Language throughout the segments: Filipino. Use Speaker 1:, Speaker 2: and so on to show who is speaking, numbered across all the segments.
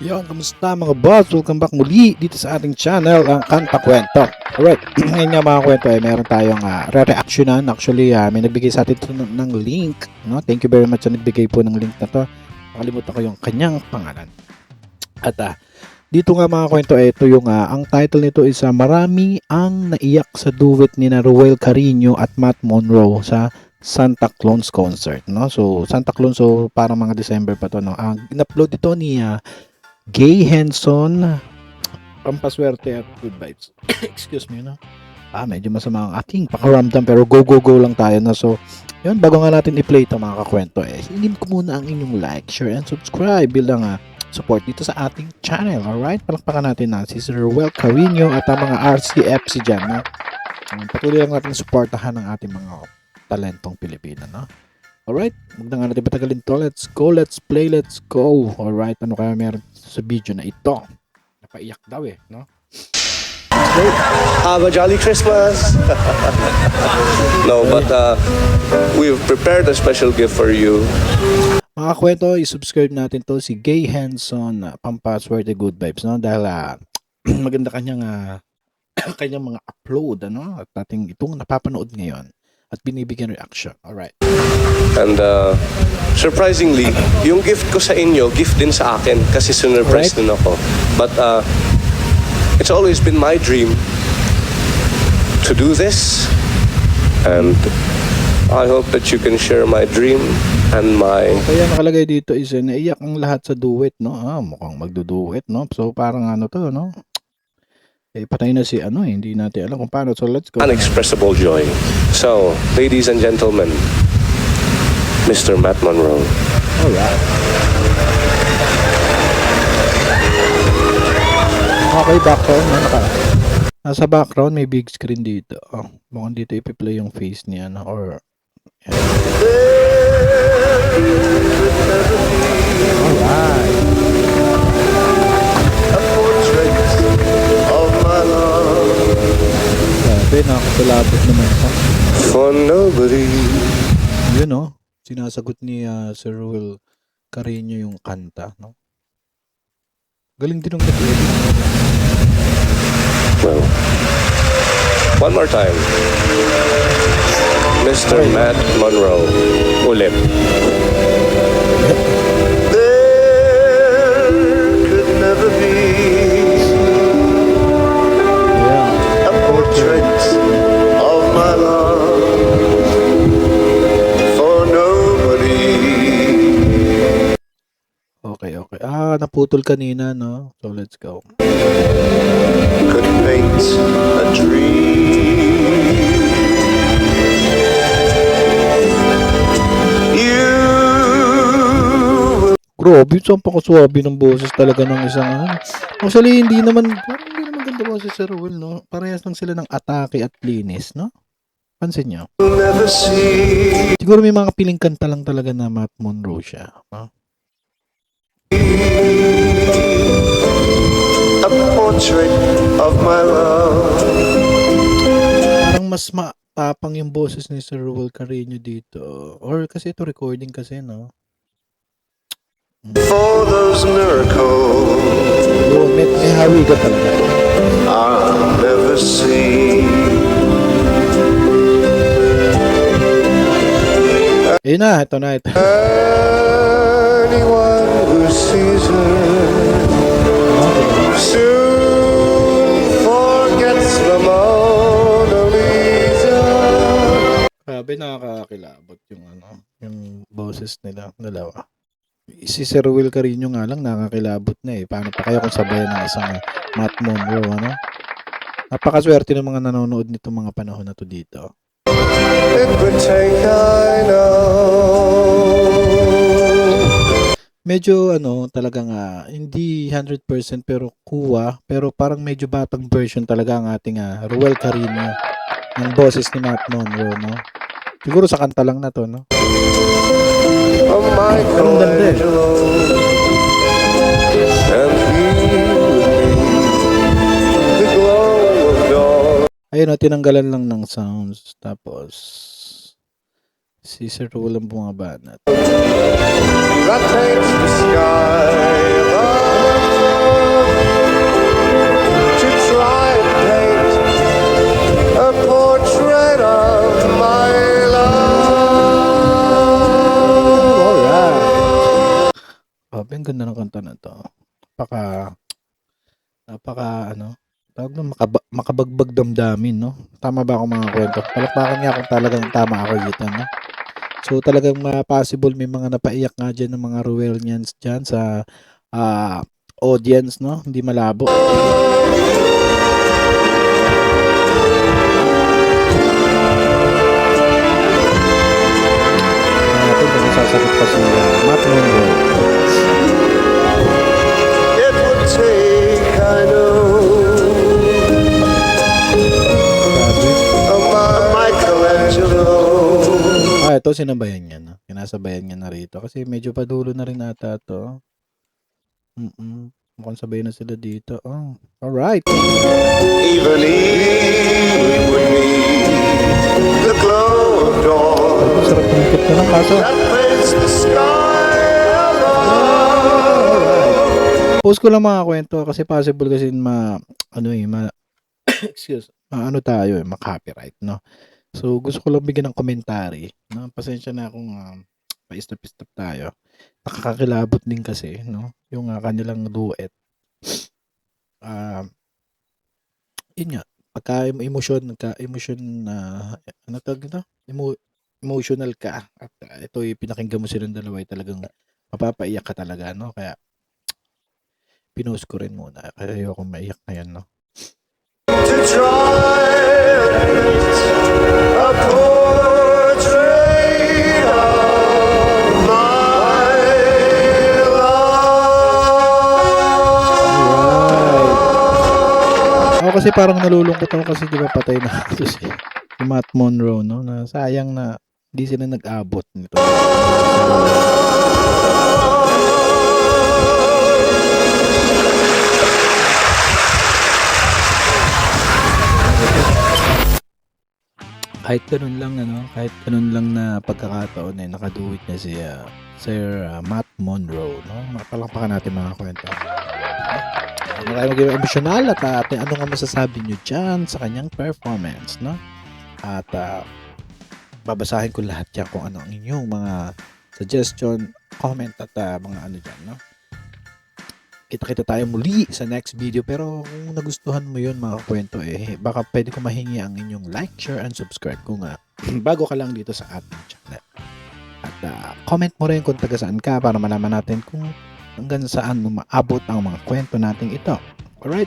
Speaker 1: Yon, kamusta mga boss? Welcome back muli dito sa ating channel, ang Kanta Kwento. Alright, ngayon nga mga kwento ay meron tayong re-reactionan. Actually, may nagbigay sa atin ng link. No? Thank you very much sa nagbigay po ng link na to. Nakalimutan ko yung kanyang pangalan. At dito nga mga kwento, ito yung, ang title nito is Marami ang naiyak sa duet ni na Ruel Carino at Matt Monroe sa Santa Claus concert. No? So, Santa Claus, so parang mga December pa to. No? Ang in-upload ito ni Gay Henson, pampaswerte at good vibes. Excuse me, no? Medyo masama ang ating pakaramdam pero go lang tayo na. So, yun, bago nga natin i-play ito mga kakwento, hingin ko muna ang inyong like, share, and subscribe bilang support dito sa ating channel. Alright? Palakpakan natin na si Sir Ruel Carino at ang mga RCFC dyan, no? Patuloy lang natin supportahan ang ating mga talentong Pilipino, no? Alright, huwag na nga natin patagalin to. Let's go, let's play, let's go. Alright, ano kaya meron sa video na ito? Napaiyak daw no?
Speaker 2: Have a jolly Christmas. No, but we've prepared a special gift for you.
Speaker 1: Mga kwento, i-subscribe natin to si Gay Henson, pampaswerte good vibes, no? Dahil maganda kanyang kanyang mga upload, ano? At ating itong napapanood ngayon at binibigyan reaction. Alright.
Speaker 2: And surprisingly, yung gift ko sa inyo, gift din sa akin kasi sinurprise din ako. But it's always been my dream to do this, and I hope that you can share my dream and my...
Speaker 1: Kaya nakalagay dito is naiyak ang lahat sa duet, no? Mukhang magduduet, no? So parang ano to, no? Patay na si hindi natin alam kung paano. So let's go.
Speaker 2: Unexpressible joy. So, ladies and gentlemen, Mr. Matt Monroe.
Speaker 1: Alright. Okay, background na nasa background may big screen dito. Mukhang dito ipi-play yung face niya or alright. Sabi, nakakapalapot naman siya.
Speaker 2: For nobody.
Speaker 1: Yun, sinasagot ni Sir Ruel Carino yung kanta, no? Galing din ng nag-edit.
Speaker 2: Well, one more time. Mr. Matt Monroe. Ulit. There could never be a portrait of my love for nobody.
Speaker 1: Okay. Naputol kanina, no? So, let's go.
Speaker 2: Could paint a dream.
Speaker 1: Grabe, saan pa kaswabe ng boses talaga ng isang Actually, hindi naman ganda boses si Ruel, no? Parehas lang sila ng atake at linis, no? Pansin nyo? Siguro may mga piling kanta lang talaga na Matt Monroe siya, no?
Speaker 2: A portrait of my love.
Speaker 1: Parang mas matapang yung boses ni Sir Ruel Carino dito. Or kasi ito recording kasi, no?
Speaker 2: For those miracles
Speaker 1: May hawi ka talaga.
Speaker 2: I'll never see.
Speaker 1: Ito na.
Speaker 2: Anyone who sees her soon forgets the Mona Lisa.
Speaker 1: Grabe, nakakakilabot yung boses nila, dalawa. Si Sir Ruel Carino nga lang nakakilabot na Paano pa kaya kung sabayan ng isang Matt Monroe, ano? Napakaswerte ng mga nanonood nito mga panahon na to dito.
Speaker 2: It would take, I know.
Speaker 1: Medyo talagang hindi 100% pero kuha, pero parang medyo batang version talaga ang ating Ruel Carino ng boses ni Matt Monroe, no? Siguro sa kanta lang na to, no?
Speaker 2: Oh my Michelangelo, and he with me, the glow of dawn.
Speaker 1: Ayun, tinanggalan lang ng sounds. Tapos si Sir Ruel ang bumabanat.
Speaker 2: That paints the sky above.
Speaker 1: bagbag damdamin, no? Tama ba ako mga kwento? Palakpakan nga kung talagang tama ako dito, no? So talagang possible may mga napaiyak nga dyan ng mga Ruelians dyan sa audience, no? Hindi malabo. Natin kung masasagot pa si Matt Monroe.
Speaker 3: It would take, I know, a Michelangelo.
Speaker 1: Ito sinabayan niya, no? Kinasabayan niya na rito kasi medyo padulo na rin ata to. Mukhang sabay na sila dito. Oh, alright.
Speaker 3: Even we would need the glow of dawn
Speaker 1: Ang sarap ng tip na lang kaso.
Speaker 3: that paints the sky above.
Speaker 1: Post ko lang mga kwento kasi possible kasi tayo ma-copyright, no? So gusto ko lang bigyan ng commentary, no? Pasensya na kung pa-istap-istap tayo. Nakakakilabot din kasi, no? Yung kanilang duet. Yun nga, pagka emotional ka at ito yung pinakinggan mo silang dalawa talagang mapapaiyak ka talaga, no? Kaya pinost ko rin muna kasi ayoko maiyak ngayon, no?
Speaker 3: To try a portrait of my love.
Speaker 1: Ako kasi parang nalulungkot ako kasi di ba patay na ito si Matt Monroe, no? Na sayang na hindi sila nag-abot nito. Kahit ganun lang na pagkakataon ay nakaduwit niya si Sir Matt Monroe, no? Mapalakpakan natin mga kwento. Ano tayo maging emosyonal at ano nga masasabi nyo dyan sa kanyang performance, no? At babasahin ko lahat yan kung ano ang inyong mga suggestion, comment at mga ano dyan, no? Kita-kita tayo muli sa next video, pero kung nagustuhan mo yun mga kwento baka pwede ko mahingi ang inyong like, share, and subscribe kung bago ka lang dito sa ating channel. At comment mo rin kung taga saan ka para malaman natin kung hanggang saan maabot ang mga kwento nating ito. Alright?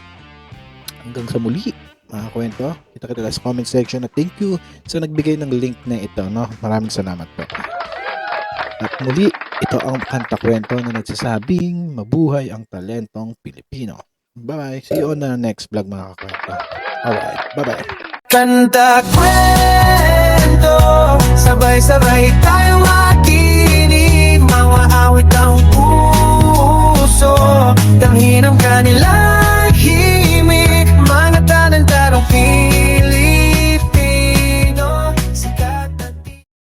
Speaker 1: Hanggang sa muli mga kwento. Kita-kita sa comment section at thank you sa nagbigay ng link na ito, no? Maraming salamat po. At muli, ito ang Kanta Kwento na nagsasabing mabuhay ang talentong Pilipino. Bye-bye. See you on the next vlog mga kakwento. Alright. Bye-bye.
Speaker 4: Kanta kwento, sabay-sabay tayong